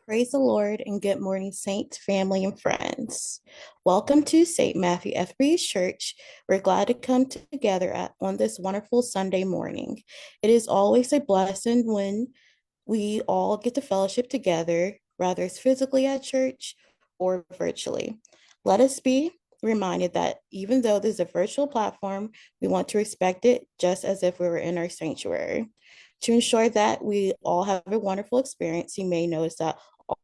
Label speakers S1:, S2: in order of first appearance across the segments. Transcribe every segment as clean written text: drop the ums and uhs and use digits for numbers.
S1: Praise the Lord and good morning, saints, family, and friends. Welcome to St. Matthew Etheridge Church. We're glad to come together on this wonderful Sunday morning. It is always a blessing when we all get to fellowship together, whether it's physically at church or virtually. Let us be reminded that even though this is a virtual platform, we want to respect it just as if we were in our sanctuary. To ensure that we all have a wonderful experience, you may notice that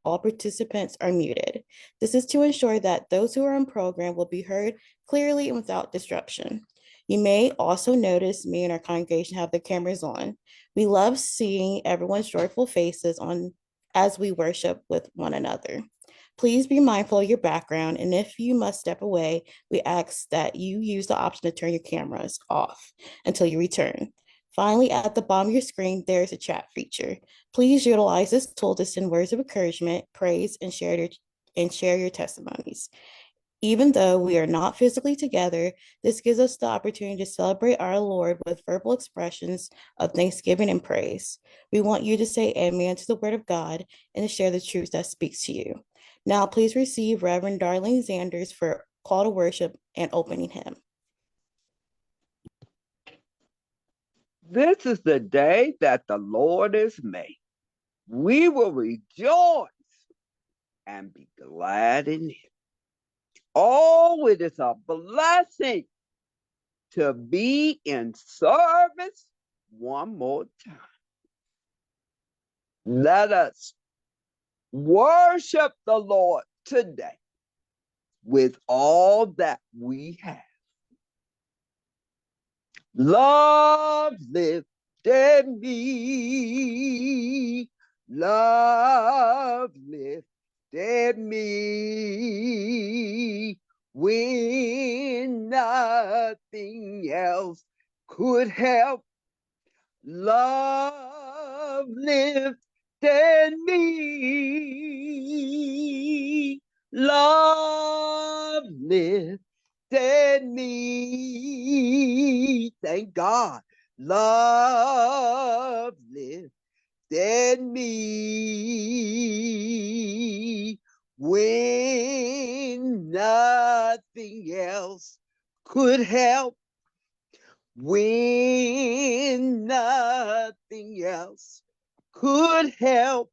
S1: all participants are muted. This is to ensure that those who are on program will be heard clearly and without disruption. You may also notice me and our congregation have the cameras on. We love seeing everyone's joyful faces on as we worship with one another. Please be mindful of your background, and if you must step away, we ask that you use the option to turn your cameras off until you return. Finally, at the bottom of your screen, there is a chat feature. Please utilize this tool to send words of encouragement, praise, and share your testimonies. Even though we are not physically together, this gives us the opportunity to celebrate our Lord with verbal expressions of thanksgiving and praise. We want you to say amen to the word of God and to share the truth that speaks to you. Now, please receive Reverend Darlene Zanders for call to worship and opening hymn.
S2: This is the day that the Lord has made. We will rejoice and be glad in it. Oh, it is a blessing to be in service one more time. Let us worship the Lord today with all that we have. Love lifted me. Love lifted me when nothing else could help. Love lifted me. Love lifted me. Thank God. Love lifted me when nothing else could help. When nothing else could help.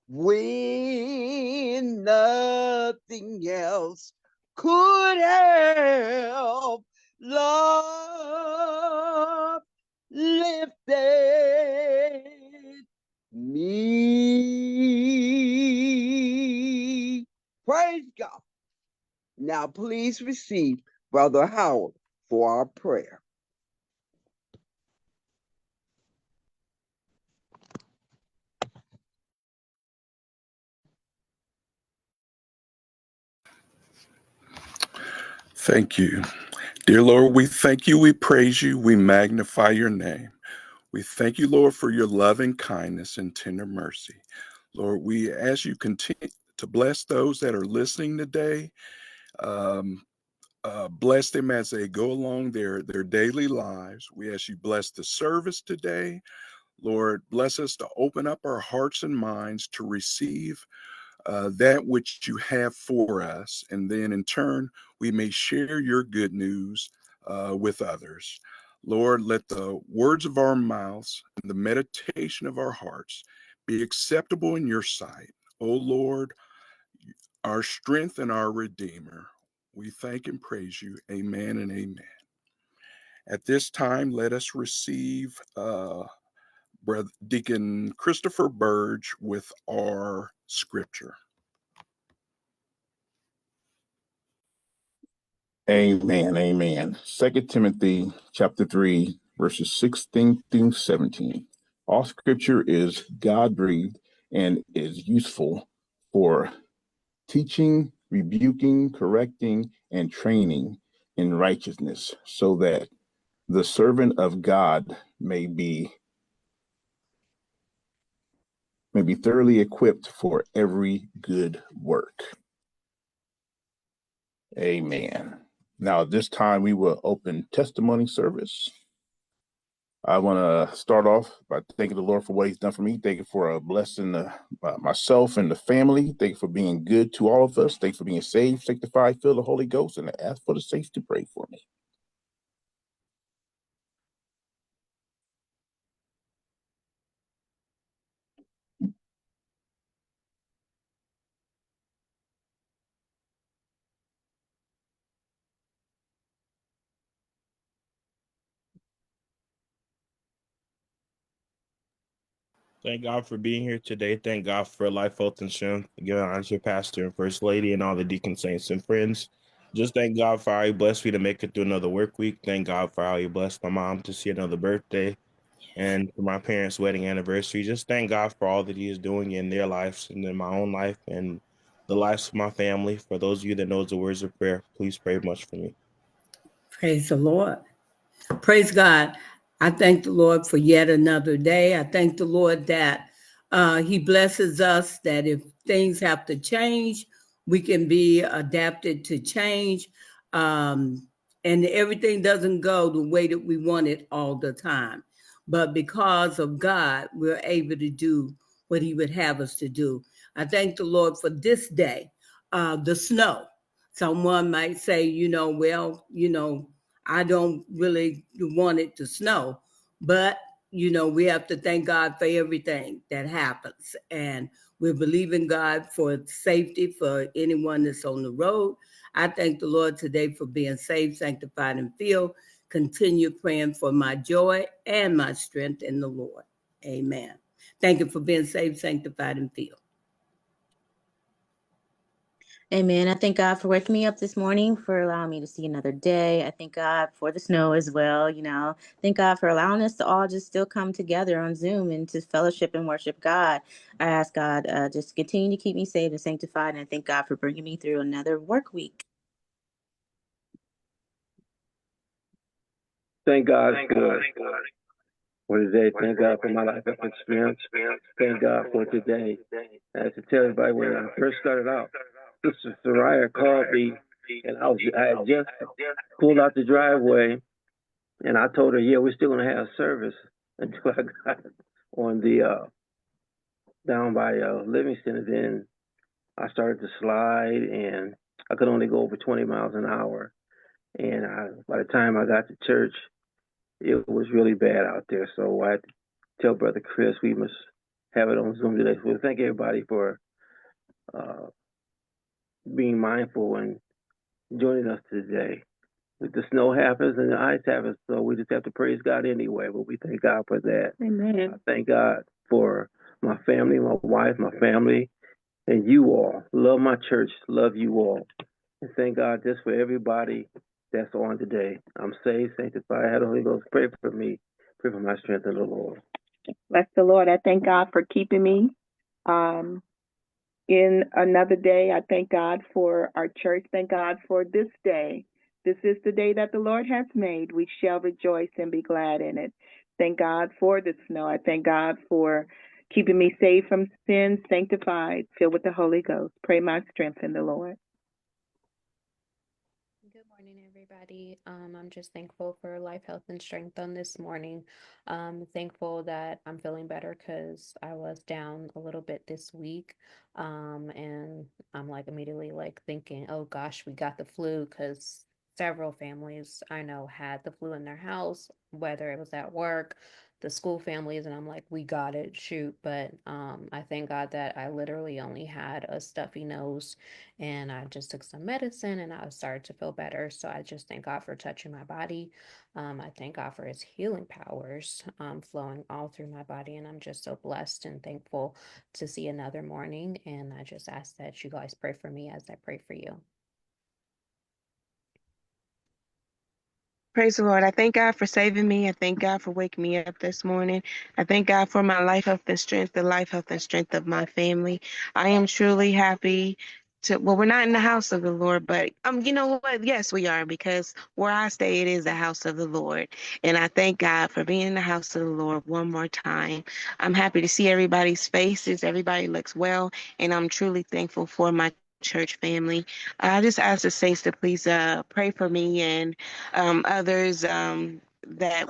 S2: When nothing else could help. Love lifted me. Praise God. Now please receive Brother Howard for our prayer.
S3: Thank you. Dear Lord, we thank you, we praise you, we magnify your name. We thank you, Lord, for your loving kindness and tender mercy. Lord, we ask you continue to bless those that are listening today. Bless them as they go along their daily lives. We ask you bless the service today. Lord, bless us to open up our hearts and minds to receive that which you have for us. And then in turn, we may share your good news with others. Lord, let the words of our mouths and the meditation of our hearts be acceptable in your sight. O Lord, our strength and our Redeemer. We thank and praise you. Amen and amen. At this time, let us receive Brother Deacon Christopher Burge with our scripture.
S4: Amen. Amen. 2 Timothy chapter 3, verses 16 through 17. All scripture is God-breathed and is useful for teaching, rebuking, correcting, and training in righteousness, so that the servant of God may be thoroughly equipped for every good work. Amen. Now, at this time, we will open testimony service. I want to start off by thanking the Lord for what He's done for me. Thank you for blessing myself and the family. Thank you for being good to all of us. Thank you for being saved, sanctified, filled with the Holy Ghost, and I ask for the saints to pray for me.
S5: Thank God for being here today. Thank God for life, health, and strength. Give honor to your pastor and first lady and all the deacon saints and friends. Just thank God for how He blessed me to make it through another work week. Thank God for how He blessed my mom to see another birthday and for my parents' wedding anniversary. Just thank God for all that He is doing in their lives and in my own life and the lives of my family. For those of you that knows the words of prayer, please pray much for me.
S6: Praise the Lord. Praise God. I thank the Lord for yet another day. I thank the Lord that He blesses us, that if things have to change, we can be adapted to change. And everything doesn't go the way that we want it all the time. But because of God, we're able to do what He would have us to do. I thank the Lord for this day, the snow. Someone might say, I don't really want it to snow, but we have to thank God for everything that happens. And we're believing God for safety for anyone that's on the road. I thank the Lord today for being saved, sanctified, and filled. Continue praying for my joy and my strength in the Lord. Amen. Thank you for being saved, sanctified, and filled.
S7: Amen. I thank God for waking me up this morning, for allowing me to see another day. I thank God for the snow as well. Thank God for allowing us to all just still come together on Zoom and to fellowship and worship God. I ask God just to continue to keep me saved and sanctified. And I thank God for bringing me through another work week.
S8: Thank God for today. Thank God for my life experience. Thank God for today. I have to tell everybody when I first started out, Sister Soraya called me, and I had just pulled out the driveway, and I told her, "Yeah, we're still gonna have service," until I got on the down by Livingston, and then I started to slide, and I could only go over 20 miles an hour. And by the time I got to church, it was really bad out there. So I had to tell Brother Chris we must have it on Zoom today. So thank everybody for uh, being mindful and joining us today. The snow happens and the ice happens, so we just have to praise God anyway. But we thank God for that.
S7: Amen.
S8: I thank God for my family, my wife, my family, and you all. Love my church. Love you all. And thank God just for everybody that's on today. I'm saved, sanctified, had the Holy Ghost. Pray for me. Pray for my strength in the Lord.
S9: Bless the Lord. I thank God for keeping me in another day. I thank God for our church. Thank God for this day. This is the day that the Lord has made. We shall rejoice and be glad in it. Thank God for the snow. I thank God for keeping me safe from sin, sanctified, filled with the Holy Ghost. Pray my strength in the Lord.
S10: Good morning, everybody. I'm just thankful for life, health, and strength on this morning. Thankful that I'm feeling better because I was down a little bit this week. And I'm like immediately like thinking, oh gosh, we got the flu because several families I know had the flu in their house, whether it was at work, the school families, and I'm like, we got it, shoot. But I thank God that I literally only had a stuffy nose and I just took some medicine and I started to feel better. So I just thank God for touching my body. I thank God for His healing powers flowing all through my body. And I'm just so blessed and thankful to see another morning. And I just ask that you guys pray for me as I pray for you.
S11: Praise the Lord. I thank God for saving me. I thank God for waking me up this morning. I thank God for my life, health, and strength, the life, health, and strength of my family. I am truly happy well, we're not in the house of the Lord, but you know what? Yes, we are, because where I stay, it is the house of the Lord. And I thank God for being in the house of the Lord one more time. I'm happy to see everybody's faces. Everybody looks well, and I'm truly thankful for my church family. I just ask the saints to please pray for me and others that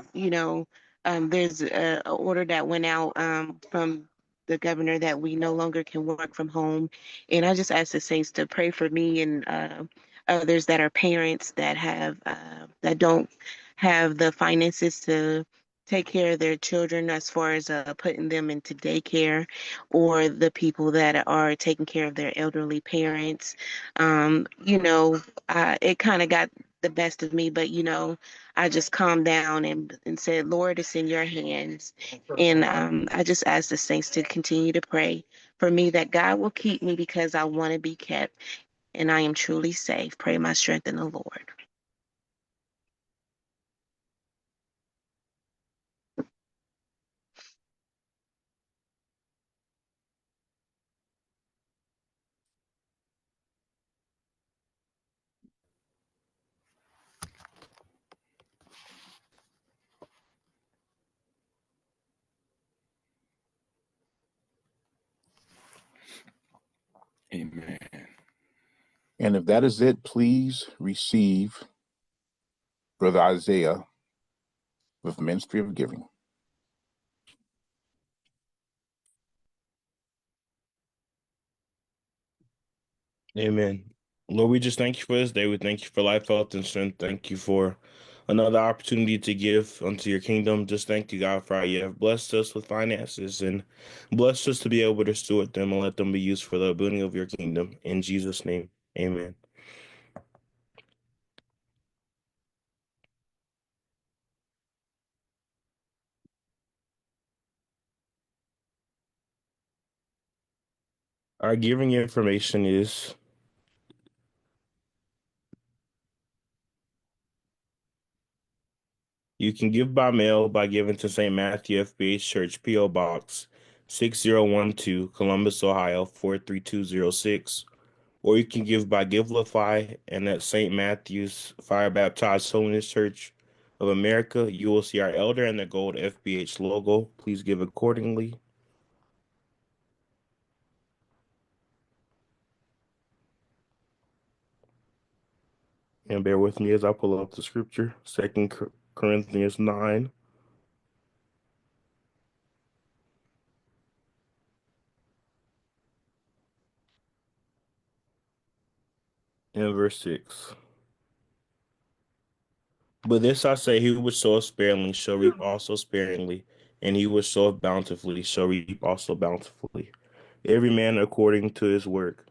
S11: there's a order that went out from the governor that we no longer can work from home. And I just ask the saints to pray for me and others that are parents that have that don't have the finances to take care of their children as far as putting them into daycare, or the people that are taking care of their elderly parents. It kind of got the best of me, but I just calmed down and said, Lord, it's in your hands. And I just ask the saints to continue to pray for me that God will keep me because I want to be kept and I am truly safe. Pray my strength in the Lord.
S3: Amen.
S4: And if that is it, please receive Brother Isaiah with Ministry of Giving.
S5: Amen. Lord, we just thank you for this day. We thank you for life, health, and strength. Thank you for another opportunity to give unto your kingdom. Just thank you, God, for how you have blessed us with finances and blessed us to be able to steward them and let them be used for the building of your kingdom. In Jesus' name, amen. Our giving information is you can give by mail by giving to St. Matthew FBH Church, P.O. Box 6012, Columbus, Ohio 43206. Or you can give by Givelify, and at St. Matthew's Fire Baptized Holiness Church of America. You will see our elder and the gold FBH logo. Please give accordingly. And bear with me as I pull up the scripture. 2 Corinthians 9 and verse 6. But this I say, he who would sow sparingly shall reap also sparingly, and he who would sow bountifully shall reap also bountifully. Every man according to his work.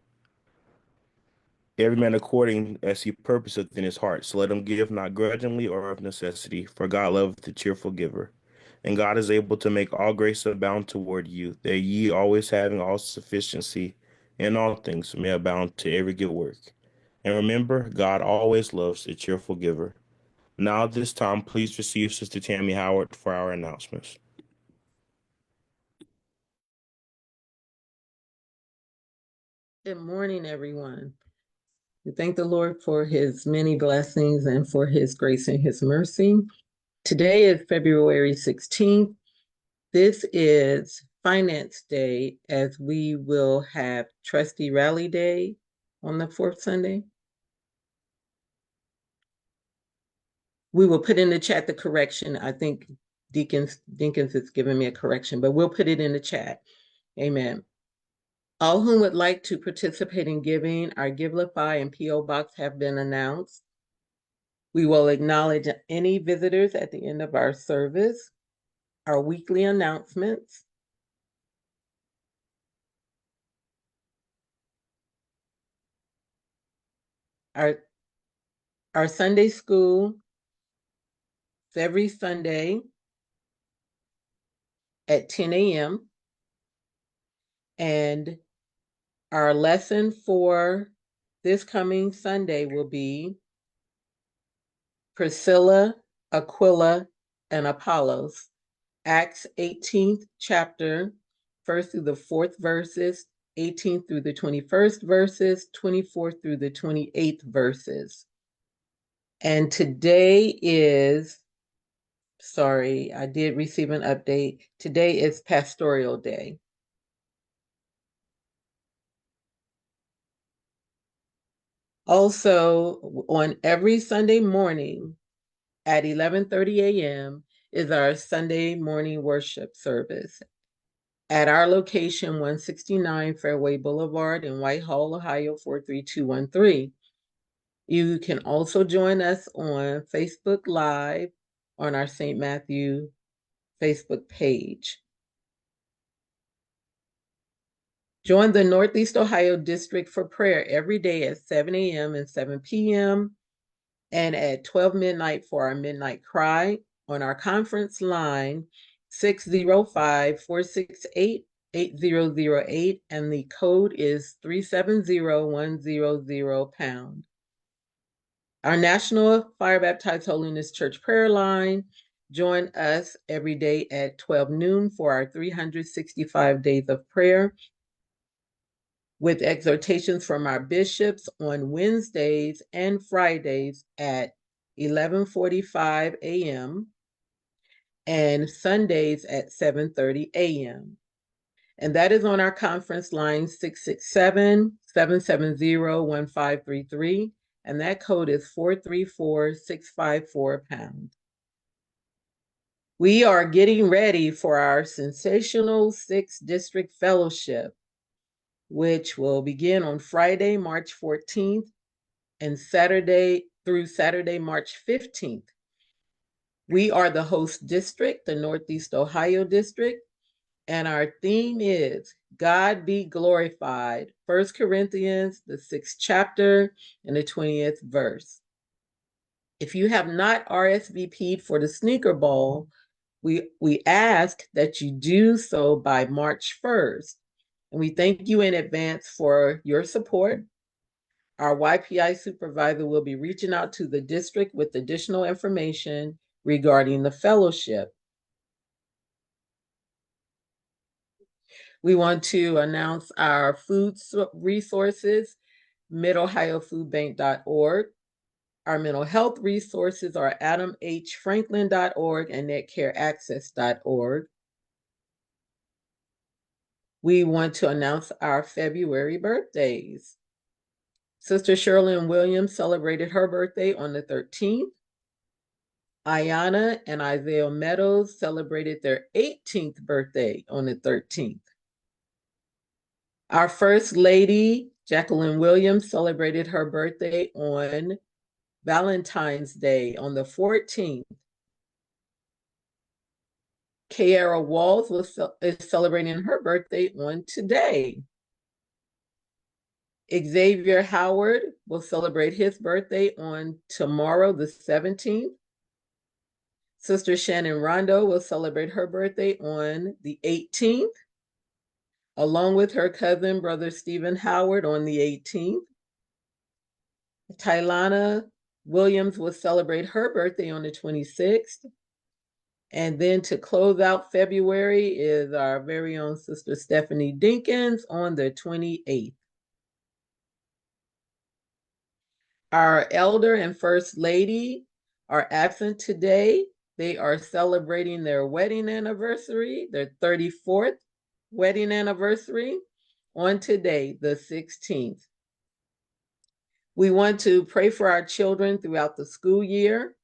S5: Every man according as he purposeth in his heart. So let him give not grudgingly or of necessity, for God loveth the cheerful giver. And God is able to make all grace abound toward you, that ye always having all sufficiency in all things may abound to every good work. And remember, God always loves a cheerful giver. Now at this time, please receive Sister Tammy Howard for our announcements.
S6: Good morning, everyone. We thank the Lord for his many blessings and for his grace and his mercy. Today is February 16th. This is Finance Day, as we will have Trustee Rally Day on the fourth Sunday. We will put in the chat the correction. I think Dinkins is giving me a correction, but we'll put it in the chat. Amen. All who would like to participate in giving, our Givelify and P.O. Box have been announced. We will acknowledge any visitors at the end of our service, our weekly announcements, our Sunday school every Sunday at 10 a.m. And our lesson for this coming Sunday will be Priscilla, Aquila, and Apollos, Acts 18th chapter, 1st through the 4th verses, 18th through the 21st verses, 24th through the 28th verses. And today is, sorry, I did receive an update. Today is Pastoral Day. Also, on every Sunday morning at 11:30 a.m.
S12: is our Sunday morning worship service at our location, 169 Fairway Boulevard in Whitehall, Ohio, 43213. You can also join us on Facebook Live on our St. Matthew Facebook page. Join the Northeast Ohio District for prayer every day at 7 a.m. and 7 p.m. and at 12 midnight for our midnight cry on our conference line 605-468-8008, and the code is 370100#. Our National Fire Baptized Holiness Church prayer line. Join us every day at 12 noon for our 365 days of prayer with exhortations from our bishops on Wednesdays and Fridays at 11:45 a.m. and Sundays at 7:30 a.m. And that is on our conference line 667-770-1533. And that code is 434654#. We are getting ready for our sensational 6th District Fellowship, which will begin on Friday, March 14th and Saturday through Saturday, March 15th. We are the host district, the Northeast Ohio District, and our theme is God be glorified. 1 Corinthians, the 6th chapter and the 20th verse. If you have not RSVP'd for the Sneaker Bowl, we ask that you do so by March 1st. And we thank you in advance for your support. Our YPI supervisor will be reaching out to the district with additional information regarding the fellowship. We want to announce our food resources, midohiofoodbank.org. Our mental health resources are adamhfranklin.org and netcareaccess.org. We want to announce our February birthdays. Sister Sherilyn Williams celebrated her birthday on the 13th. Ayana and Isaiah Meadows celebrated their 18th birthday on the 13th. Our First Lady, Jacqueline Williams, celebrated her birthday on Valentine's Day on the 14th. Kiara Walls is celebrating her birthday on today. Xavier Howard will celebrate his birthday on tomorrow, the 17th. Sister Shannon Rondo will celebrate her birthday on the 18th, along with her cousin, Brother Stephen Howard, on the 18th. Tylana Williams will celebrate her birthday on the 26th. And then to close out February is our very own Sister Stephanie Dinkins on the 28th. Our elder and first lady are absent today. They are celebrating their wedding anniversary, their 34th wedding anniversary on today, the 16th. We want to pray for our children throughout the school year.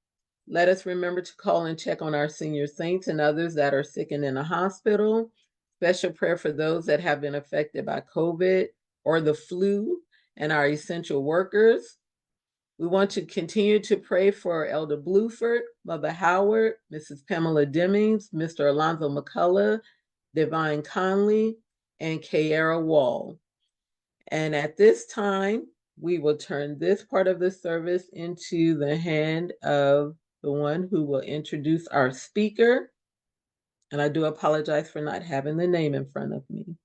S12: Let us remember to call and check on our senior saints and others that are sick and in a hospital. Special prayer for those that have been affected by COVID or the flu and our essential workers. We want to continue to pray for Elder Bluford, Mother Howard, Mrs. Pamela Demings, Mr. Alonzo McCullough, Divine Conley, and Kiara Wall. And at this time, we will turn this part of the service into the hand of the one who will introduce our speaker. And I do apologize for not having the name in front of me.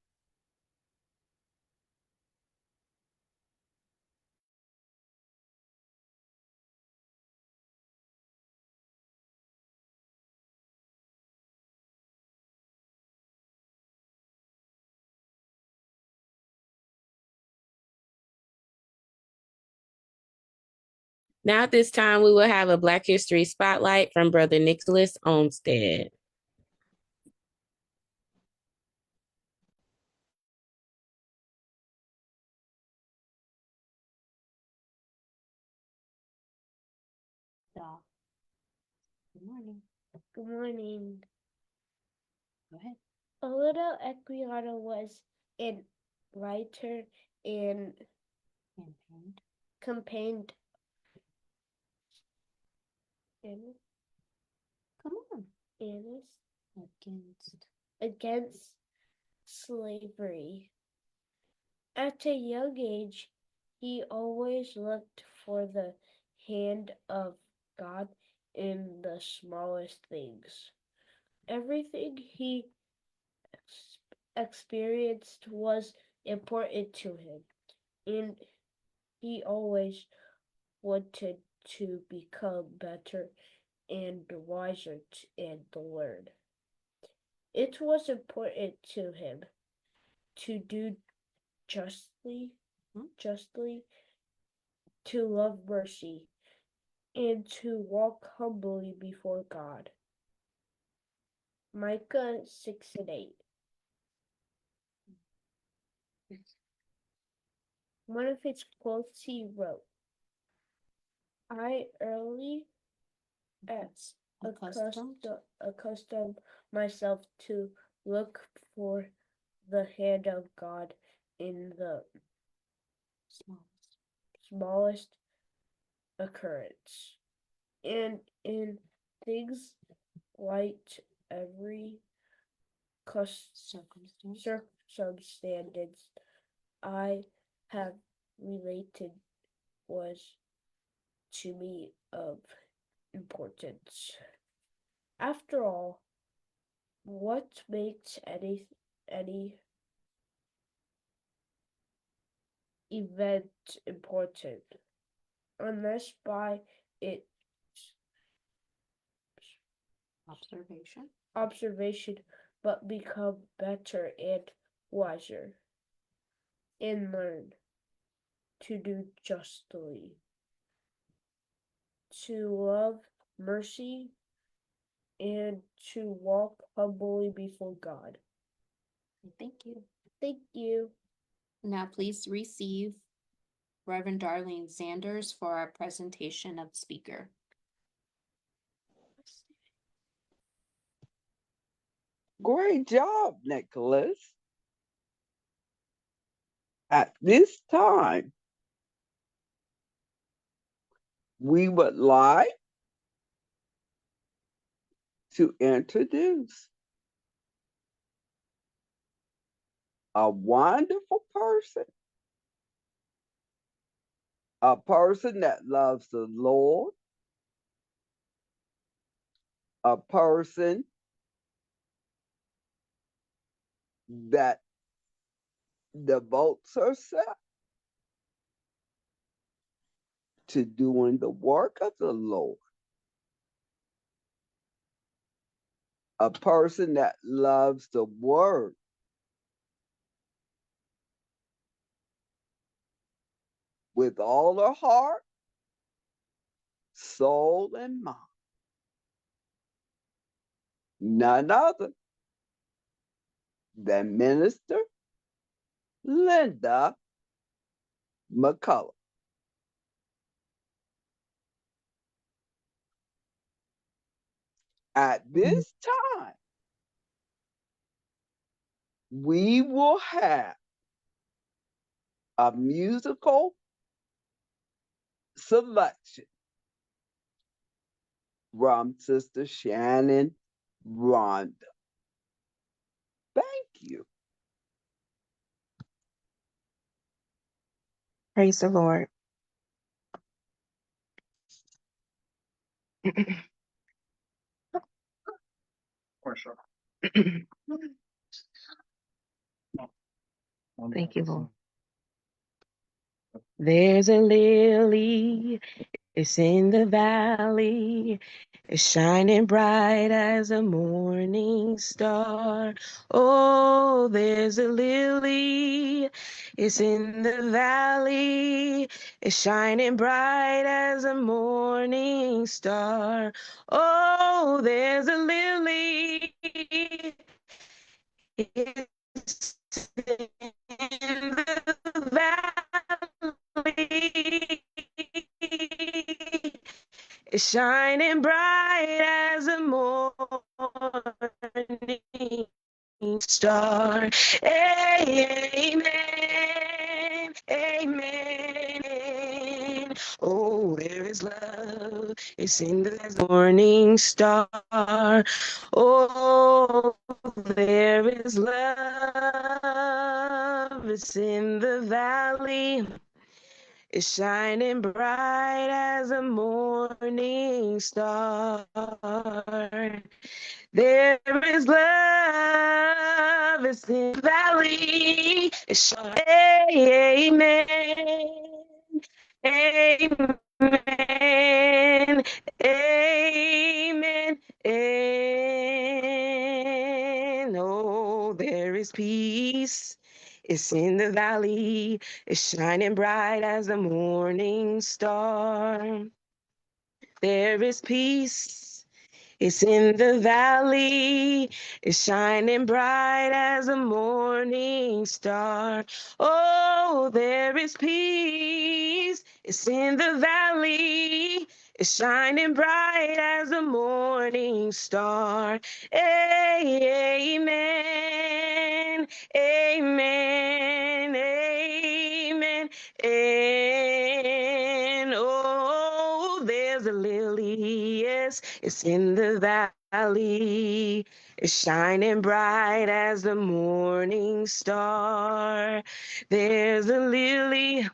S13: Now at this time, we will have a Black History Spotlight from Brother Nicholas Olmsted.
S10: Good morning.
S14: Good morning. Go ahead. A little Equiano was an writer and campaigned in, come on, against slavery. At a young age, he always looked for the hand of God in the smallest things. Everything he experienced was important to him, and he always wanted to become better and wiser and learn. It was important to him to do justly, to love mercy, and to walk humbly before God. Micah 6:8. One of his quotes he wrote, I early accustomed myself to look for the hand of God in the smallest occurrence, and in things like every circumstance I have related was to me of importance. After all, what makes any event important unless by its observation, but become better and wiser, and learn to do justly, to love mercy, and to walk humbly before God.
S10: Thank you.
S14: Thank you.
S10: Now please receive Reverend Darlene Sanders for our presentation of the speaker.
S2: Great job, Nicholas. At this time, we would like to introduce a wonderful person, a person that loves the Lord, a person that devotes herself to doing the work of the Lord, a person that loves the word with all her heart, soul, and mind. None other than Minister Linda McCullough. At this time, we will have a musical selection from Sister Shannon Rhonda. Thank you.
S11: Praise the Lord. Thank you, Lord. There's a lily, it's in the valley, it's shining bright as a morning star. Oh, there's a lily, it's in the valley, it's shining bright as a morning star. Oh, there's a lily, it's in the valley, it's shining bright as a morning star. Amen. Amen. Oh, there is love. It's in the morning star. Oh, there is love. It's in the valley. It's shining bright as a morning star. There is love, it's in the valley. It's shining. Amen. Amen. Amen. Amen. Oh, there is peace. It's in the valley. It's shining bright as the morning star. There is peace. It's in the valley. It's shining bright as a morning star. Oh, there is peace. It's in the valley. It's shining bright as a morning star. Amen. Amen. Amen. And oh, there's a lily, yes, it's in the valley. It's shining bright as the morning star. There's a lily.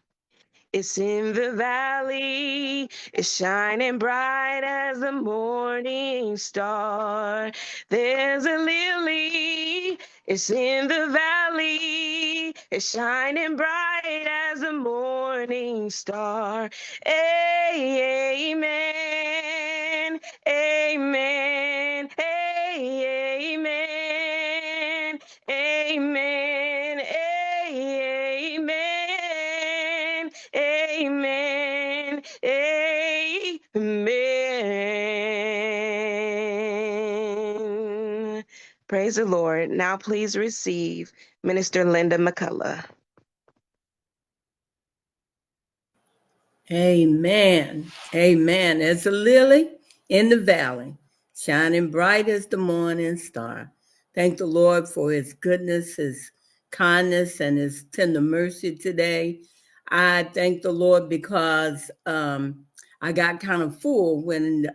S11: It's in the valley. It's shining bright as the morning star. There's a lily. It's in the valley. It's shining bright as the morning star. Amen. Amen. Amen. Amen. Amen. Amen. Amen. Praise the Lord. Now please receive Minister Linda McCullough.
S6: Amen. Amen. As a lily in the valley, shining bright as the morning star. Thank the Lord for his goodness, his kindness, and his tender mercy today. I thank the Lord because I got kind of full when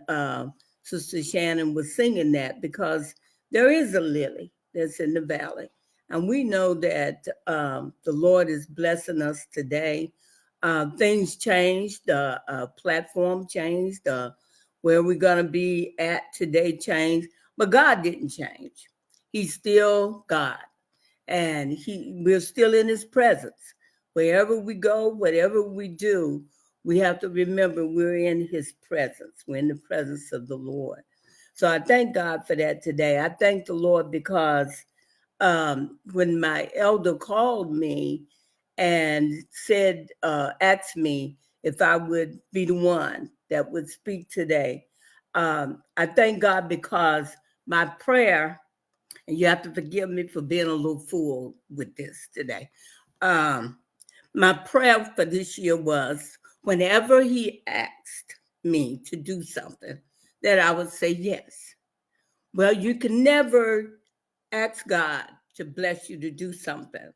S6: Sister Shannon was singing that, because there is a lily that's in the valley. And we know that the Lord is blessing us today. Things changed, the platform changed, where we're going to be at today changed, but God didn't change. He's still God, and we're still in his presence. Wherever we go, whatever we do, we have to remember we're in his presence. We're in the presence of the Lord. So I thank God for that today. I thank the Lord because when my elder called me and said, asked me if I would be the one that would speak today, I thank God because my prayer, and you have to forgive me for being a little fool with this today. Um, my prayer for this year was whenever he asked me to do something, that I would say yes. Well, you can never ask God to bless you to do something,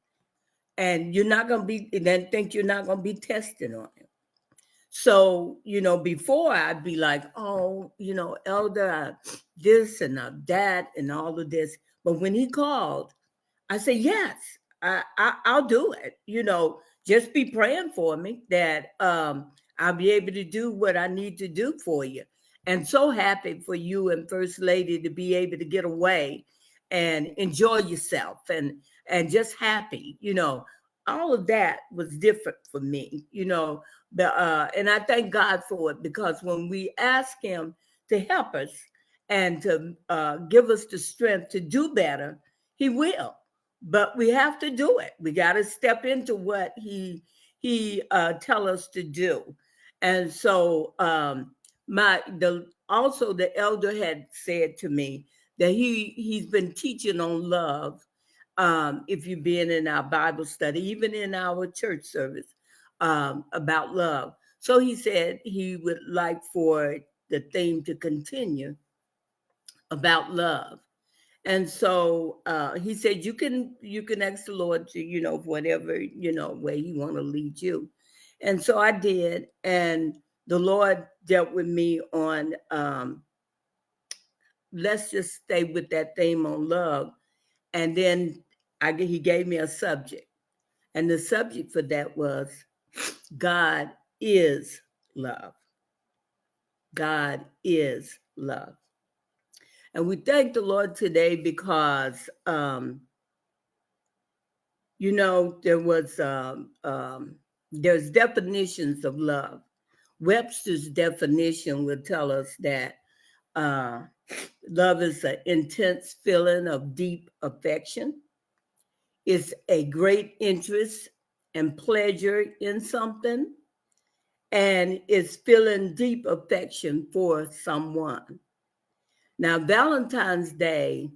S6: and you're not going to be, and then think you're not going to be tested on it. So, before I'd be like, oh, elder, this and that and all of this. But when he called, I said, yes, I'll do it. Just be praying for me that I'll be able to do what I need to do for you. And so happy for you and First Lady to be able to get away and enjoy yourself and just happy. All of that was different for me. And I thank God for it, because when we ask Him to help us and to give us the strength to do better, He will. But we have to do it. We got to step into what He tell us to do. And so also the elder had said to me that he's been teaching on love. If you've been in our Bible study, even in our church service, about love. So he said he would like for the theme to continue about love. And so he said, you can ask the Lord to, whatever, way he want to lead you. And so I did. And the Lord dealt with me on, let's just stay with that theme on love. And then he gave me a subject. And the subject for that was God is love. God is love. And we thank the Lord today because, there's definitions of love. Webster's definition will tell us that love is an intense feeling of deep affection. It's a great interest and pleasure in something, and it's feeling deep affection for someone. Now, Valentine's Day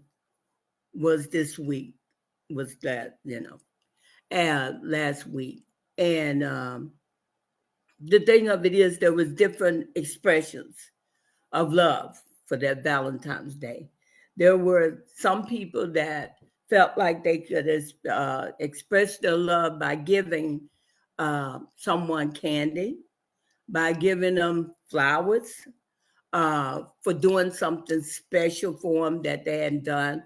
S6: was this week, was that, last week. And the thing of it is, there was different expressions of love for that Valentine's Day. There were some people that felt like they could express their love by giving someone candy, by giving them flowers, for doing something special for them that they hadn't done,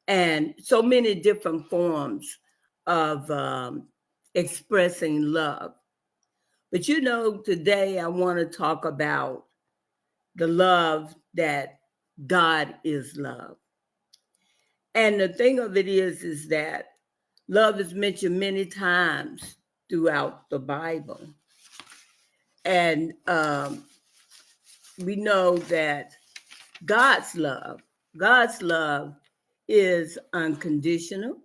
S6: and so many different forms of expressing love. But today I want to talk about the love that God is love. And the thing of it is that love is mentioned many times throughout the Bible. And we know that God's love is unconditional.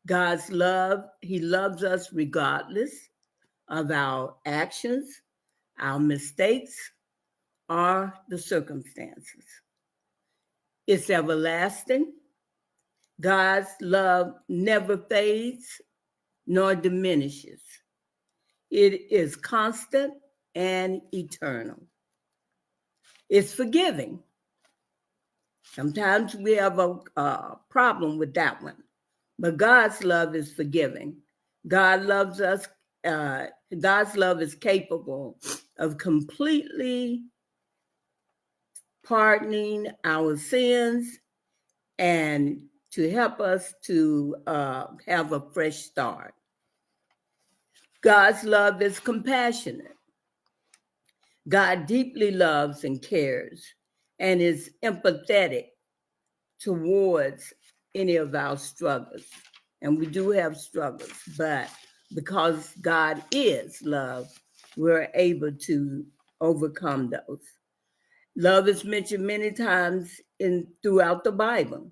S6: God's love, he loves us regardless of our actions, our mistakes, or the circumstances. It's everlasting. God's love never fades nor diminishes. It is constant and eternal. It's forgiving. Sometimes we have a problem with that one, but God's love is forgiving. God loves us. God's love is capable of completely pardoning our sins and to help us to have a fresh start. God's love is compassionate. God deeply loves and cares and is empathetic towards any of our struggles. And we do have struggles, but because God is love, we're able to overcome those. Love is mentioned many times throughout the Bible,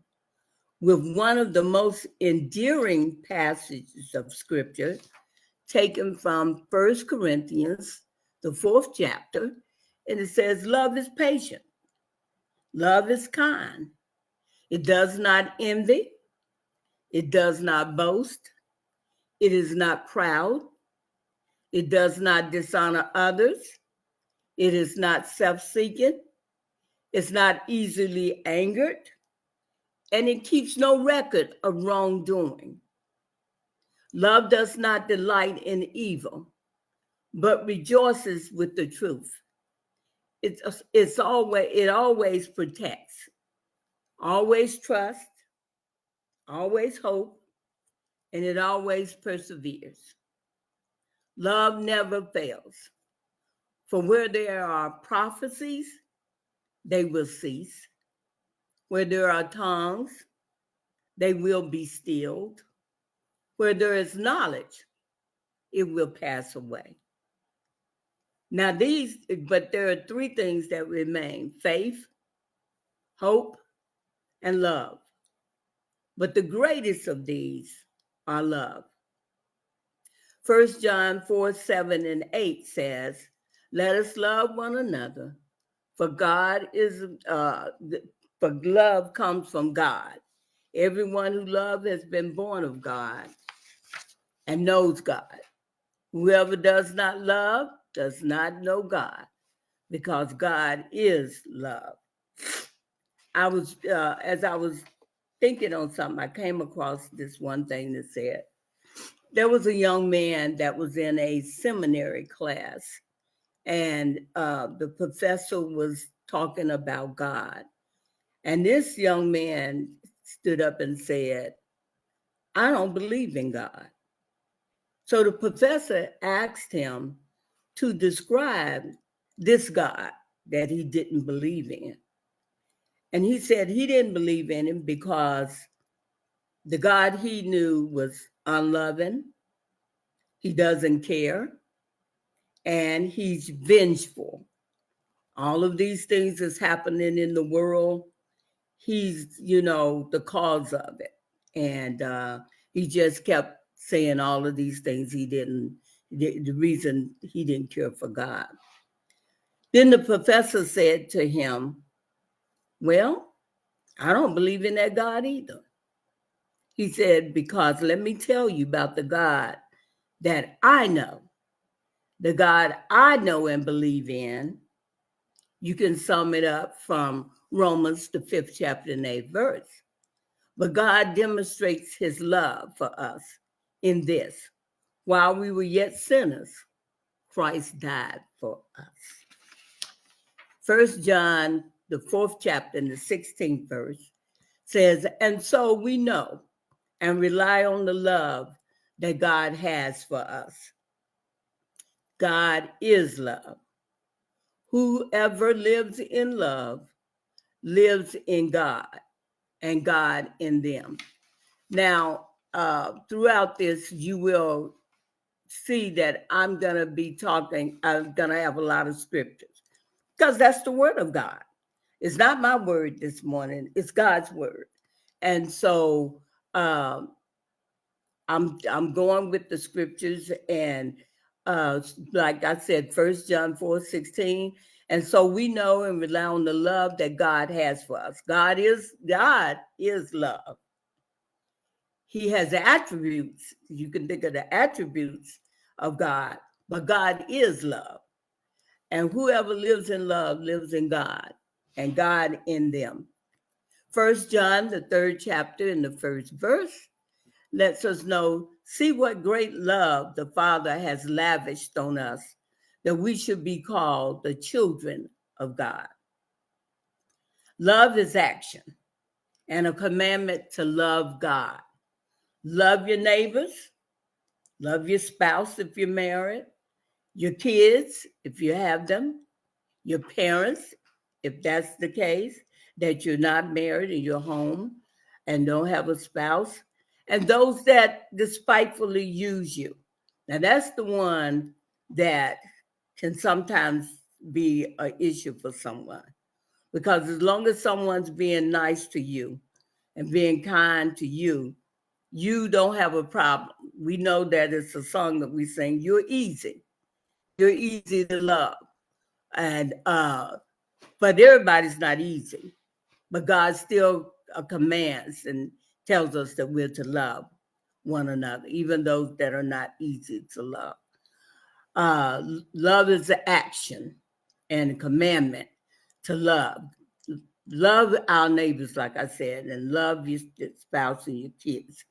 S6: with one of the most endearing passages of scripture taken from 1 Corinthians, the 4th chapter, and it says, love is patient, love is kind, it does not envy, it does not boast, it is not proud, it does not dishonor others, it is not self-seeking, it's not easily angered, and it keeps no record of wrongdoing. Love does not delight in evil, but rejoices with the truth. It always protects, always trusts, always hope, and it always perseveres. Love never fails. For where there are prophecies, they will cease. Where there are tongues, they will be stilled. Where there is knowledge, it will pass away. Now but there are three things that remain: faith, hope, and love. But the greatest of these are love. 1 John 4:7-8 says, let us love one another, for for love comes from God. Everyone who loves has been born of God and knows God. Whoever does not love does not know God, because God is love. As I was thinking on something, I came across this one thing that said, there was a young man that was in a seminary class, and the professor was talking about God. And this young man stood up and said, I don't believe in God. So the professor asked him to describe this God that he didn't believe in. And he said he didn't believe in him because the God he knew was unloving, he doesn't care, and he's vengeful. All of these things is happening in the world. He's, the cause of it. And he just kept saying all of these things. The reason he didn't care for God. Then the professor said to him, well, I don't believe in that God either. He said, because let me tell you about the God that I know. The God I know and believe in, you can sum it up from Romans, the 5th chapter and 8th verse. But God demonstrates his love for us in this. While we were yet sinners, Christ died for us. 1 John, the 4th chapter and the 16th verse says, and so we know and rely on the love that God has for us. God is love. Whoever lives in love lives in God and God in them. Now, throughout this, you will see that I'm going to have a lot of scriptures because that's the word of God. It's not my word this morning, it's God's word. And so I'm going with the scriptures, and like I said, 1 John 4:16. And so we know and rely on the love that God has for us. God is love. He has attributes. You can think of the attributes of God, but God is love. And whoever lives in love lives in God, and God in them. 1 John, the 3rd chapter, in the 1st verse, lets us know, see what great love the Father has lavished on us, that we should be called the children of God. Love is action and a commandment to love God. Love your neighbors, love your spouse if you're married, your kids if you have them, your parents if that's the case, that you're not married and you're home and don't have a spouse, and those that despitefully use you. Now, that's the one that can sometimes be an issue for someone, because as long as someone's being nice to you and being kind to you, you don't have a problem. We know that it's a song that we sing, you're easy. You're easy to love. And but everybody's not easy. But God still commands and tells us that we're to love one another, even those that are not easy to love. Love is an action and a commandment to love. Love our neighbors, like I said, and love your spouse and your kids.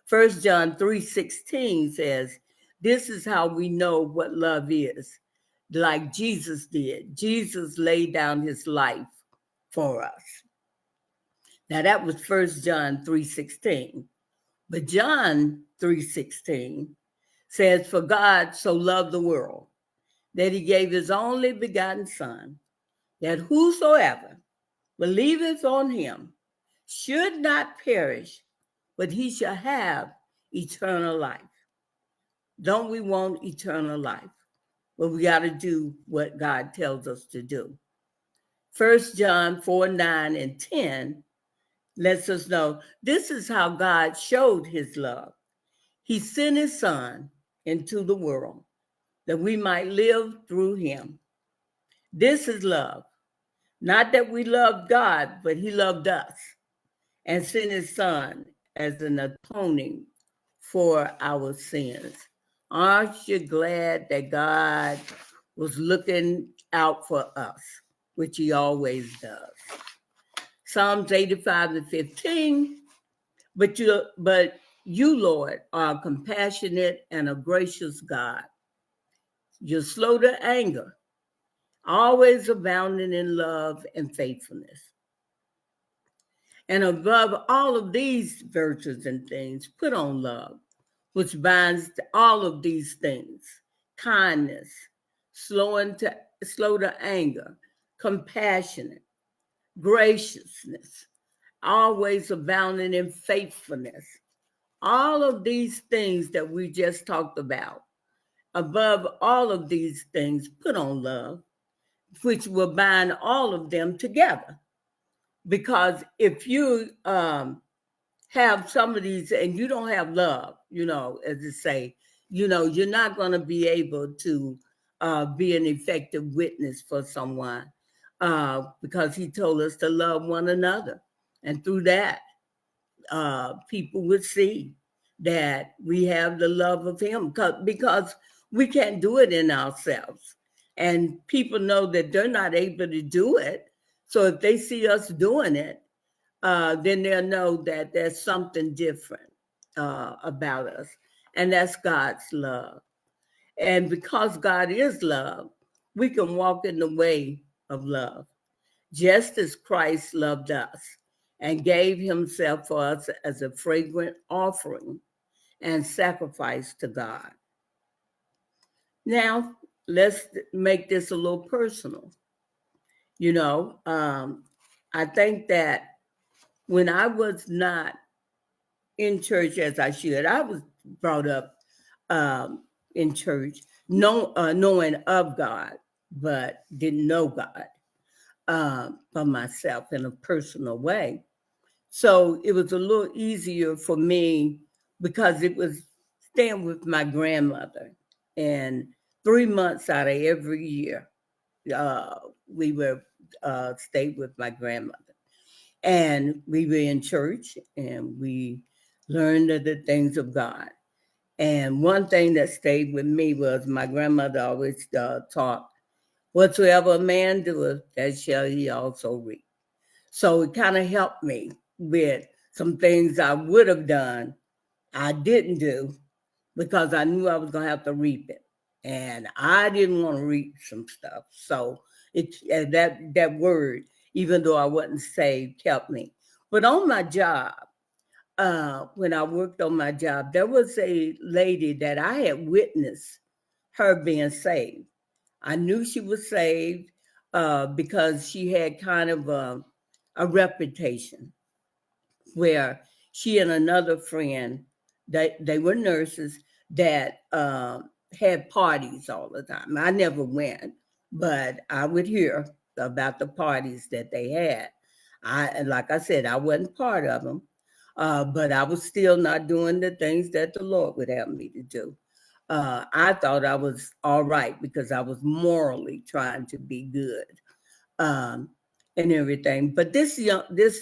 S6: 1 John 3:16 says, this is how we know what love is, like Jesus did. Jesus laid down his life for us. Now that was 1 John 3:16. But John 3:16 says, for God so loved the world that he gave his only begotten son, that whosoever believeth on him should not perish, but he shall have eternal life. Don't we want eternal life? But we got to do what God tells us to do. 1 John 4:9 and 10 lets us know this is how God showed his love. He sent his son into the world that we might live through him. This is love. Not that we loved God, but he loved us and sent his son as an atoning for our sins. Aren't you glad that God was looking out for us, which he always does. Psalms 85:15, but you, Lord, are a compassionate and a gracious God. You're slow to anger, always abounding in love and faithfulness. And above all of these virtues and things, put on love, which binds all of these things: kindness, slow to anger, compassionate, graciousness, always abounding in faithfulness. All of these things that we just talked about, above all of these things, put on love, which will bind all of them together. Because if you have some of these and you don't have love, as I say, you're not going to be able to be an effective witness for someone, because he told us to love one another. And through that, people would see that we have the love of him, because we can't do it in ourselves. And people know that they're not able to do it. So if they see us doing it, then they'll know that there's something different about us. And that's God's love. And because God is love, we can walk in the way of love, just as Christ loved us and gave himself for us as a fragrant offering and sacrifice to God. Now, let's make this a little personal. I think that when I was not in church as I should, I was brought up in church, knowing of God, but didn't know God for myself in a personal way. So it was a little easier for me because it was staying with my grandmother. And 3 months out of every year, uh, we were stayed with my grandmother. And we were in church and we learned of the things of God. And one thing that stayed with me was my grandmother always taught, whatsoever a man doeth, that shall he also reap. So it kind of helped me with some things I would have done, I didn't do, because I knew I was going to have to reap it. And I didn't want to reap some stuff. So that word, even though I wasn't saved, helped me. But on my job, when I worked on my job, there was a lady that I had witnessed her being saved. I knew she was saved because she had kind of a reputation where she and another friend, they were nurses that had parties all the time. I never went, but I would hear about the parties that they had. Like I said, I wasn't part of them, but I was still not doing the things that the Lord would have me to do. I thought I was all right because I was morally trying to be good, and everything. But this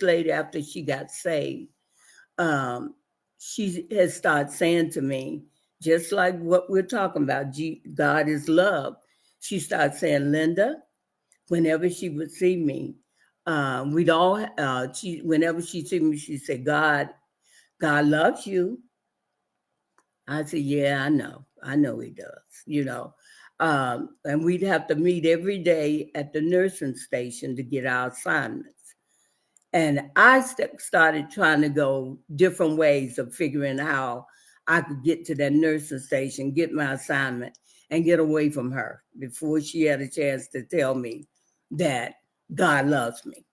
S6: lady, after she got saved, um, she has started saying to me, just like what we're talking about, God is love. She started saying, Linda, whenever she would see me, whenever she see me, she said, God loves you. I said, yeah, I know he does. And we'd have to meet every day at the nursing station to get our assignments. And I started trying to go different ways of figuring how I could get to that nursing station, get my assignment, and get away from her before she had a chance to tell me that God loves me.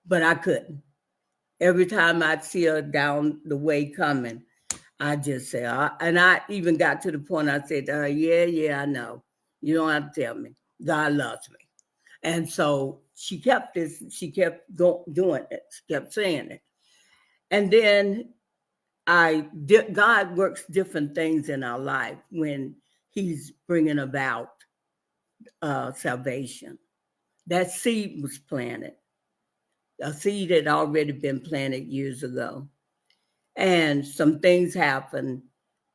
S6: But I couldn't. Every time I'd see her down the way coming, I just say, and I even got to the point I said to her, yeah, I know. You don't have to tell me. God loves me. And so she kept doing it, she kept saying it. And then God works different things in our life when he's bringing about salvation. That seed was planted. A seed had already been planted years ago. And some things happened.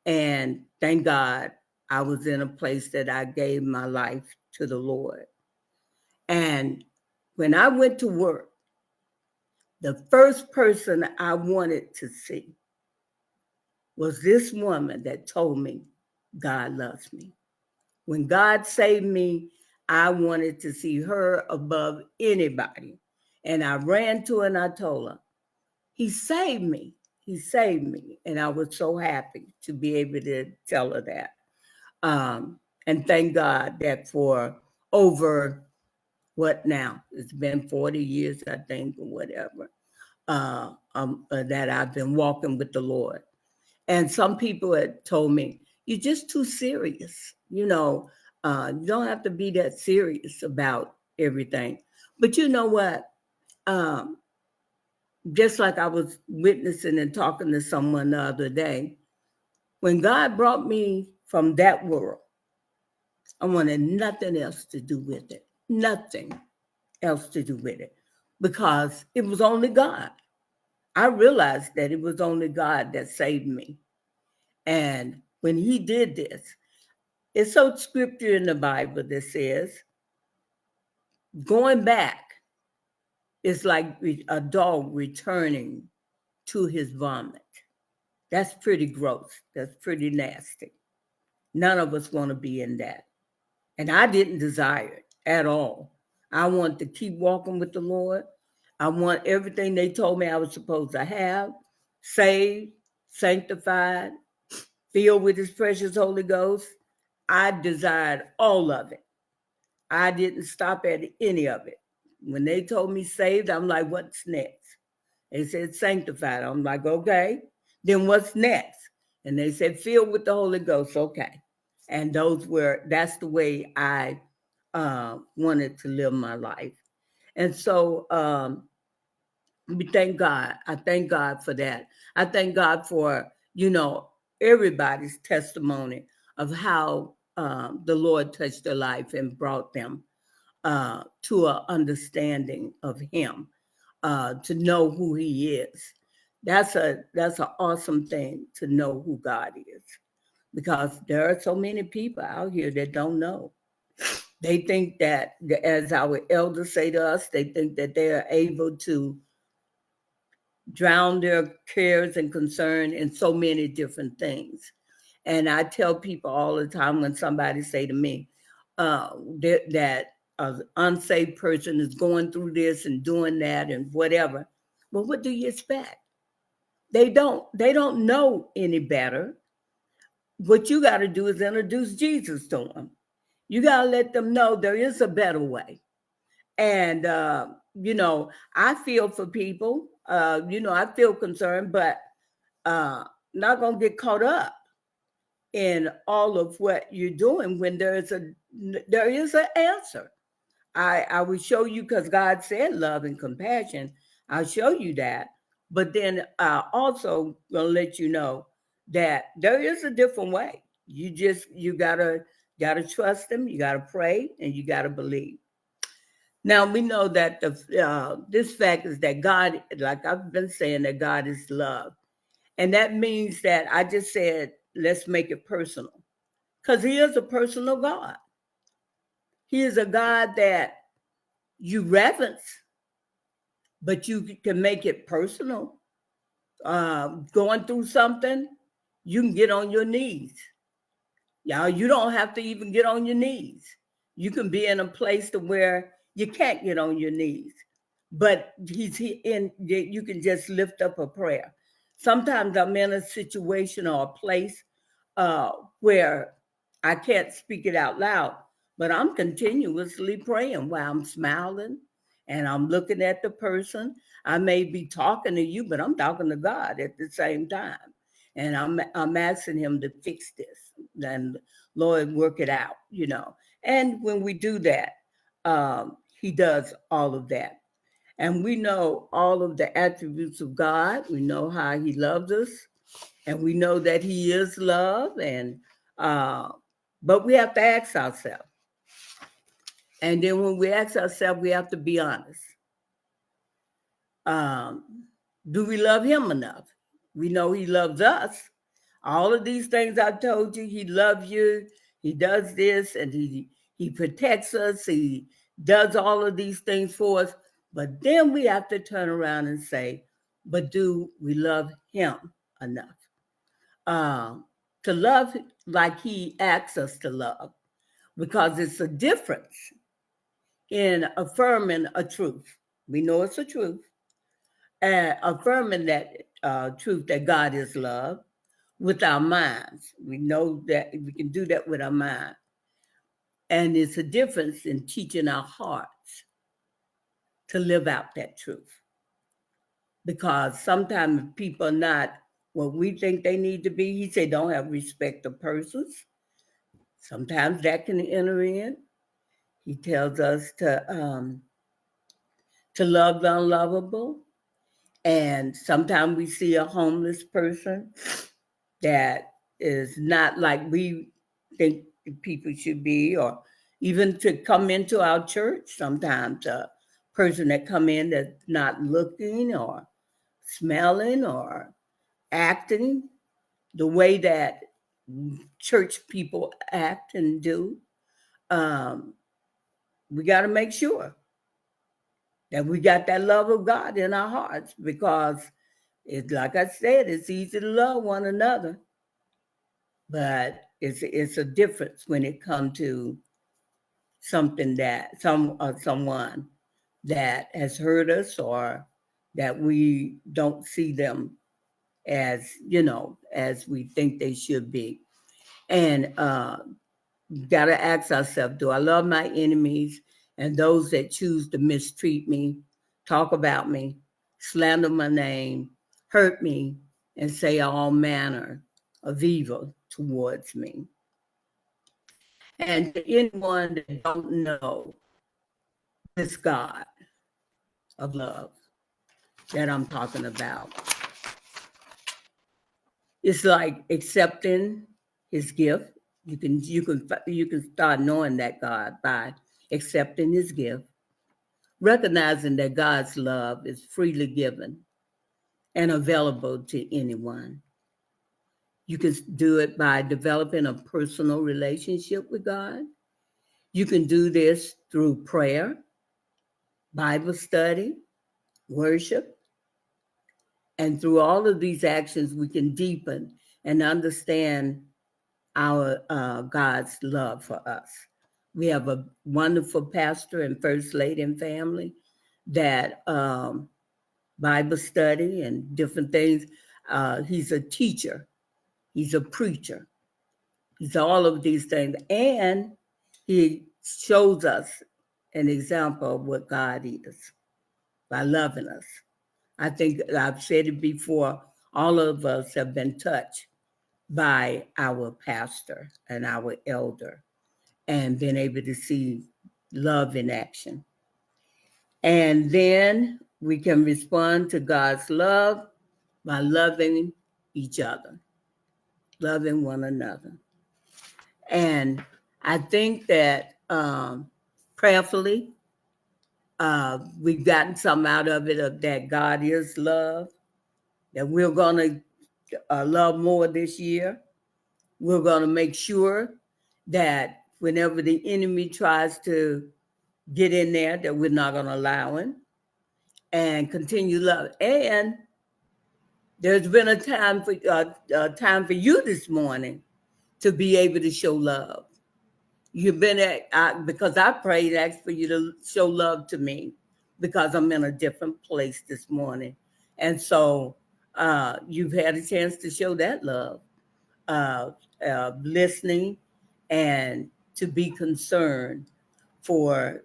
S6: And thank God I was in a place that I gave my life to the Lord. And when I went to work, the first person I wanted to see was this woman that told me God loves me. When God saved me, I wanted to see her above anybody. And I ran to her and I told her, He saved me. He saved me. And I was so happy to be able to tell her that. And thank God that for over what now? It's been 40 years, I think, or whatever, that I've been walking with the Lord. And some people had told me, you're just too serious. You don't have to be that serious about everything. But you know what? Um, just like I was witnessing and talking to someone the other day, when God brought me from that world, I wanted nothing else to do with it. Nothing else to do with it. Because it was only God. I realized that it was only God that saved me. And when He did this, it's so scripture in the Bible that says, going back is like a dog returning to his vomit. That's pretty gross. That's pretty nasty. None of us want to be in that. And I didn't desire it at all. I want to keep walking with the Lord. I want everything they told me I was supposed to have: saved, sanctified, filled with His precious Holy Ghost. I desired all of it. I didn't stop at any of it. When they told me saved, I'm like, what's next? They said sanctified. I'm like, okay, then what's next? And they said filled with the Holy Ghost. Okay. And that's the way I wanted to live my life. And so we thank God. I thank God for that. I thank God for, everybody's testimony of how the Lord touched their life and brought them to an understanding of Him, to know who He is. That's an awesome thing, to know who God is, because there are so many people out here that don't know. They think that, as our elders say to us, they think that they are able to drown their cares and concern in so many different things. And I tell people all the time when somebody say to me that an unsaved person is going through this and doing that and whatever, well, what do you expect? They don't know any better. What you got to do is introduce Jesus to them. You got to let them know there is a better way. And I feel for people. I feel concerned, but not gonna get caught up in all of what you're doing when there is an answer. I will show you, because God said love and compassion. I'll show you that. But then I also gonna let you know that there is a different way. You gotta trust Him. You gotta pray, and you gotta believe. Now we know that this fact is that God, like I've been saying, that God is love, and that means that I just said let's make it personal, because He is a personal God. He is a God that you reverence, but you can make it personal. Going through something, you can get on your knees. Y'all, you don't have to even get on your knees. You can be in a place to where you can't get on your knees, but you can just lift up a prayer. Sometimes I'm in a situation or a place uh, where I can't speak it out loud, but I'm continuously praying while I'm smiling and I'm looking at the person. I may be talking to you, but I'm talking to God at the same time. And I'm asking Him to fix this. And Lord, work it out. And when we do that, He does all of that. And we know all of the attributes of God. We know how He loves us, and we know that He is love. And but we have to ask ourselves. And then when we ask ourselves, we have to be honest. Do we love Him enough? We know He loves us. All of these things I told you, He loves you. He does this, and He protects us. He does all of these things for us. But then we have to turn around and say, but do we love him enough? To love like he asks us to love, because it's a difference in affirming a truth. We know it's a truth, and affirming that truth that God is love with our minds. We know that we can do that with our mind. And it's a difference in teaching our hearts to live out that truth. Because sometimes people are not what we think they need to be. He said, don't have respect of persons. Sometimes that can enter in. He tells us to love the unlovable. And sometimes we see a homeless person that is not like we think people should be, or even to come into our church, sometimes a person that come in that's not looking or smelling or acting the way that church people act and do. We got to make sure that we got that love of God in our hearts, because it's like I said, it's easy to love one another, but it's a difference when it comes to something that someone that has hurt us, or that we don't see them as as we think they should be. And got to ask ourselves, do I love my enemies and those that choose to mistreat me, talk about me, slander my name, hurt me, and say all manner of evil towards me? And to anyone that don't know this God of love that I'm talking about, it's like accepting his gift. You can start knowing that God by accepting his gift, recognizing that God's love is freely given and available to anyone. You can do it by developing a personal relationship with God. You can do this through prayer, Bible study, worship, and through all of these actions, we can deepen and understand our God's love for us. We have a wonderful pastor and first lady and family that Bible study and different things. He's a teacher. He's a preacher. He's all of these things. And he shows us an example of what God is by loving us. I think I've said it before, all of us have been touched by our pastor and our elder and been able to see love in action. And then we can respond to God's love by loving each other, loving one another. And I think that prayerfully, we've gotten some out of it, of that God is love, that we're going to love more this year. We're going to make sure that whenever the enemy tries to get in there, that we're not going to allow him, and continue love. And there's been a time for you this morning to be able to show love. You've been because I prayed, asked for you to show love to me, because I'm in a different place this morning. And so you've had a chance to show that love, listening and to be concerned for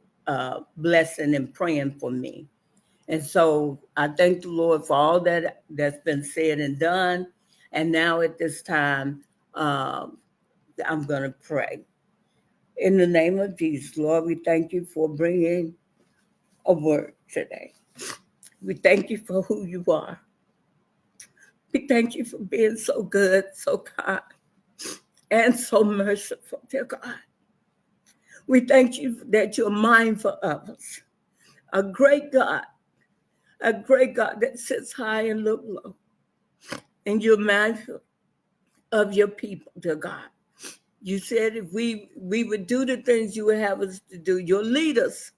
S6: blessing and praying for me. And so I thank the Lord for all that's been said and done. And now at this time, I'm going to pray. In the name of Jesus, Lord, we thank you for bringing a word today. We thank you for who you are. We thank you for being so good, so kind, and so merciful, dear God. We thank you that you're mindful of us. A great God that sits high and look low. And you're mindful of your people, dear God. You said if we would do the things you would have us to do, you'll lead us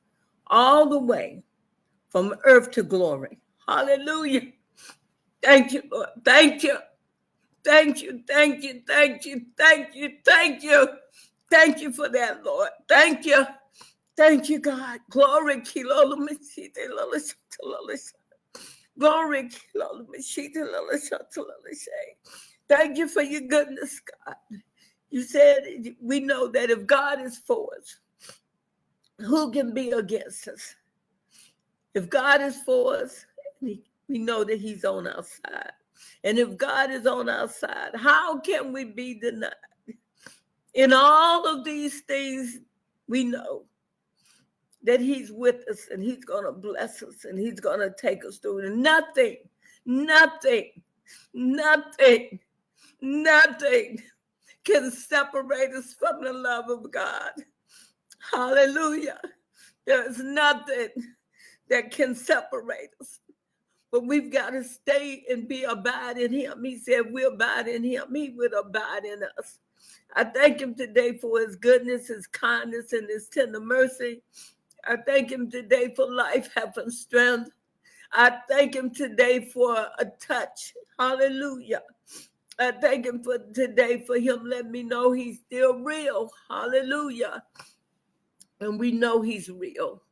S6: all the way from earth to glory. Hallelujah. Thank you, Lord. Thank you. Thank you. Thank you. Thank you. Thank you. Thank you. Thank you for that, Lord. Thank you. Thank you, God. Glory. Glory. Thank you for your goodness, God. You said we know that if God is for us, who can be against us? If God is for us, we know that he's on our side. And if God is on our side, how can we be denied? In all of these things, we know that he's with us and he's going to bless us and he's going to take us through. And nothing can separate us from the love of God. Hallelujah. There's nothing that can separate us. But we've got to stay and abide in him. He said we abide in him. He would abide in us. I thank him today for his goodness, his kindness, and his tender mercy. I thank him today for life, health, and strength. I thank him today for a touch. Hallelujah. I thank him for today for him letting me know he's still real. Hallelujah. And we know he's real.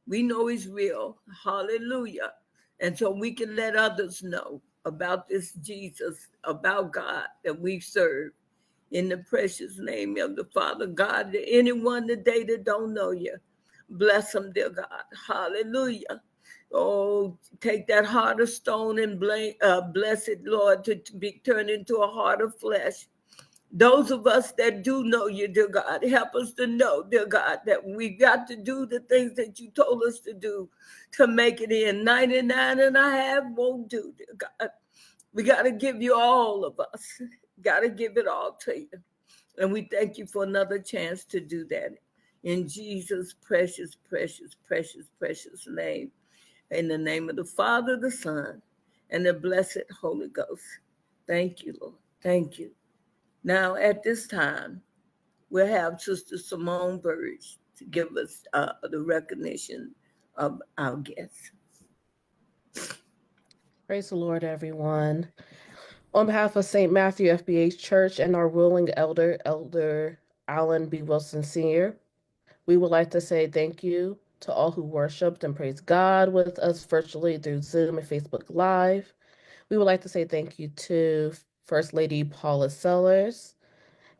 S6: We know he's real. Hallelujah. And so we can let others know about this Jesus, about God that we serve. In the precious name of the Father, God, to anyone today that don't know you, bless them, dear God. Hallelujah. Oh, take that heart of stone and bless it, Lord, to be turned into a heart of flesh. Those of us that do know you, dear God, help us to know, dear God, that we got to do the things that you told us to do to make it in. 99 and a half won't do, dear God. We got to give you all of us. Got to give it all to you. And we thank you for another chance to do that. In Jesus' precious, precious, precious, precious name. In the name of the Father, the Son, and the blessed Holy Ghost. Thank you, Lord. Thank you. Now, at this time, we'll have Sister Simone Burge to give us the recognition of our guests.
S15: Praise the Lord, everyone. On behalf of St. Matthew FBH Church and our ruling elder, Elder Allen B. Wilson Sr., we would like to say thank you to all who worshiped and praised God with us virtually through Zoom and Facebook Live. We would like to say thank you to First Lady Paula Sellers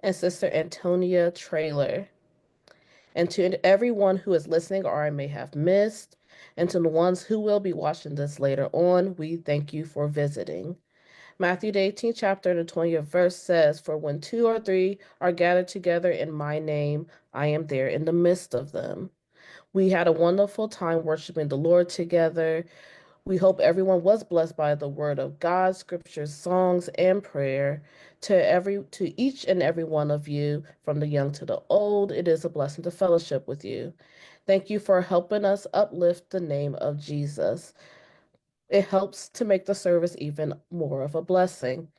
S15: and Sister Antonia Traylor. And to everyone who is listening or I may have missed, and to the ones who will be watching this later on, we thank you for visiting. Matthew, the 18th chapter, the 20th verse says, "For when 2 or 3 are gathered together in my name, I am there in the midst of them." We had a wonderful time worshiping the Lord together. We hope everyone was blessed by the word of God, scriptures, songs, and prayer. To each and every one of you, from the young to the old, it is a blessing to fellowship with you. Thank you for helping us uplift the name of Jesus. It helps to make the service even more of a blessing.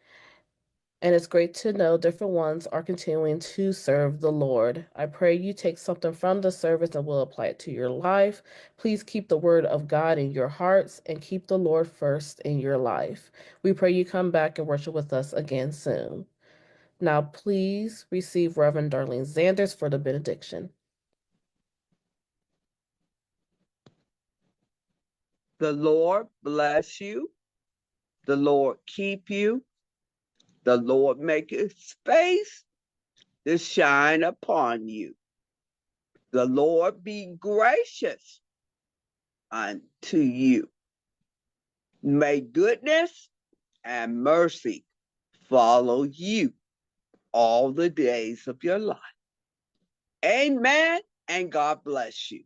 S15: And it's great to know different ones are continuing to serve the Lord. I pray you take something from the service and will apply it to your life. Please keep the word of God in your hearts and keep the Lord first in your life. We pray you come back and worship with us again soon. Now, please receive Reverend Darlene Zanders for the benediction.
S2: The Lord bless you. The Lord keep you. The Lord make his face to shine upon you. The Lord be gracious unto you. May goodness and mercy follow you all the days of your life. Amen, and God bless you.